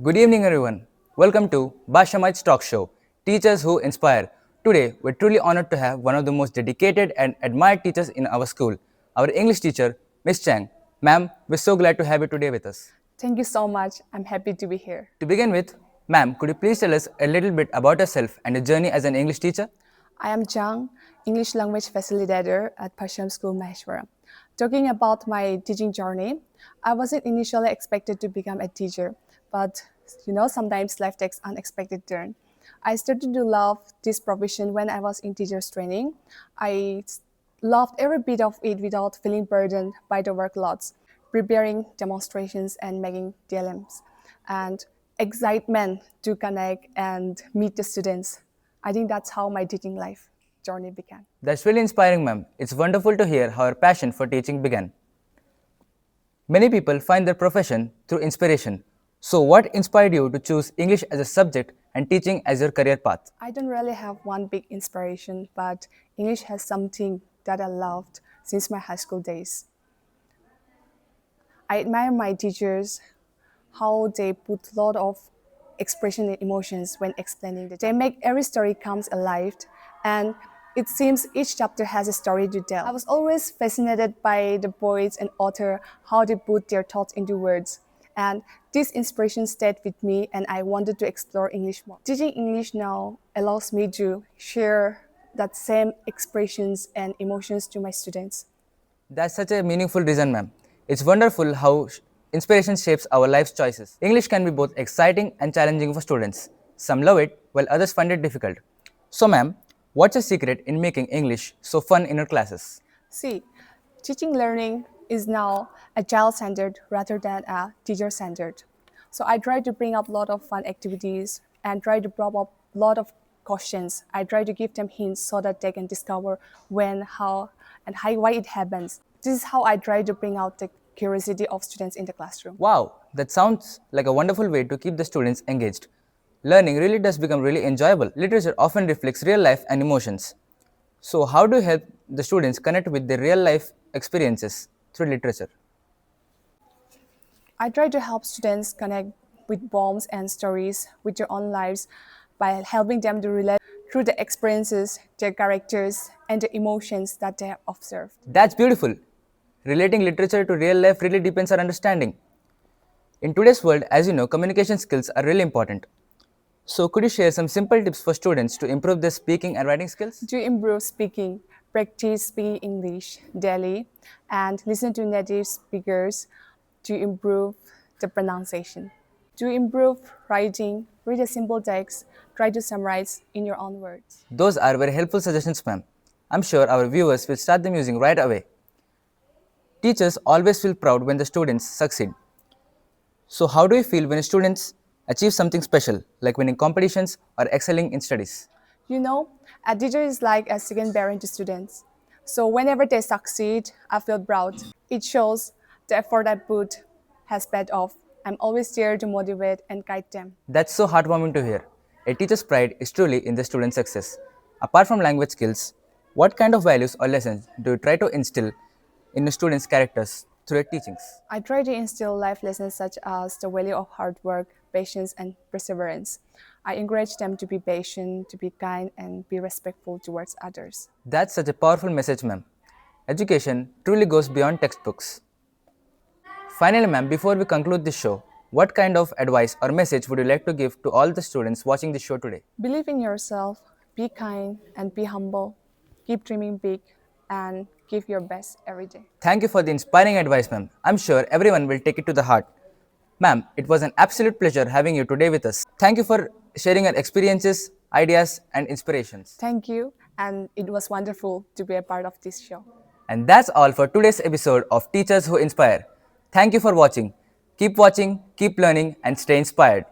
Good evening, everyone. Welcome to Bhashyamites Talk Show, Teachers Who Inspire. Today, we're truly honored to have one of the most dedicated and admired teachers in our school, our English teacher, Miss Chang. Ma'am, we're so glad to have you today with us. Thank you so much. I'm happy to be here. To begin with, ma'am, could you please tell us a little bit about yourself and your journey as an English teacher? I am Chang, English language facilitator at Bhashyam Blooms Maheswaram. Talking about my teaching journey, I wasn't initially expected to become a teacher, but sometimes life takes unexpected turn. I started to love this profession when I was in teachers training. I loved every bit of it without feeling burdened by the workloads, preparing demonstrations and making DLMs, and excitement to connect and meet the students. I think that's how my teaching life journey began. That's really inspiring, ma'am. It's wonderful to hear how your passion for teaching began. Many people find their profession through inspiration. So, what inspired you to choose English as a subject and teaching as your career path? I don't really have one big inspiration, but English has something that I loved since my high school days. I admire my teachers, how they put a lot of expression and emotions when explaining. They make every story comes alive, and it seems each chapter has a story to tell. I was always fascinated by the poets and author, how they put their thoughts into words. And this inspiration stayed with me, and I wanted to explore English more. Teaching English now allows me to share that same expressions and emotions to my students. That's such a meaningful reason, ma'am. It's wonderful how inspiration shapes our life's choices. English can be both exciting and challenging for students. Some love it, while others find it difficult. So, ma'am, what's your secret in making English so fun in your classes? See, teaching learning is now a child-centered rather than a teacher-centered. So I try to bring up a lot of fun activities and try to prop up a lot of questions. I try to give them hints so that they can discover when, how, and why it happens. This is how I try to bring out the curiosity of students in the classroom. Wow, that sounds like a wonderful way to keep the students engaged. Learning really does become really enjoyable. Literature often reflects real life and emotions. So, how do you help the students connect with their real life experiences through literature? I try to help students connect with poems and stories with their own lives by helping them to relate through the experiences, their characters, and the emotions that they have observed. That's beautiful. Relating literature to real life really deepens our understanding. In today's world, as you know, communication skills are really important. So, could you share some simple tips for students to improve their speaking and writing skills? To improve speaking, practice speaking English daily and listen to native speakers to improve the pronunciation. To improve writing, read a simple text, try to summarize in your own words. Those are very helpful suggestions, ma'am. I'm sure our viewers will start them using right away. Teachers always feel proud when the students succeed. So, how do you feel when students achieve something special, like winning competitions or excelling in studies? You know, a teacher is like a second parent to students. So whenever they succeed, I feel proud. It shows the effort I put has paid off. I'm always there to motivate and guide them. That's so heartwarming to hear. A teacher's pride is truly in the student's success. Apart from language skills, what kind of values or lessons do you try to instill in the students' characters through your teachings? I try to instill life lessons such as the value of hard work, patience, and perseverance. I encourage them to be patient, to be kind, and be respectful towards others. That's such a powerful message, ma'am. Education truly goes beyond textbooks. Finally, ma'am, before we conclude this show, what kind of advice or message would you like to give to all the students watching this show today? Believe in yourself, be kind, and be humble. Keep dreaming big, and give your best every day. Thank you for the inspiring advice, ma'am. I'm sure everyone will take it to the heart. Ma'am, it was an absolute pleasure having you today with us. Thank you for sharing your experiences, ideas, and inspirations. Thank you, and it was wonderful to be a part of this show. And that's all for today's episode of Teachers Who Inspire. Thank you for watching. Keep learning, and stay inspired.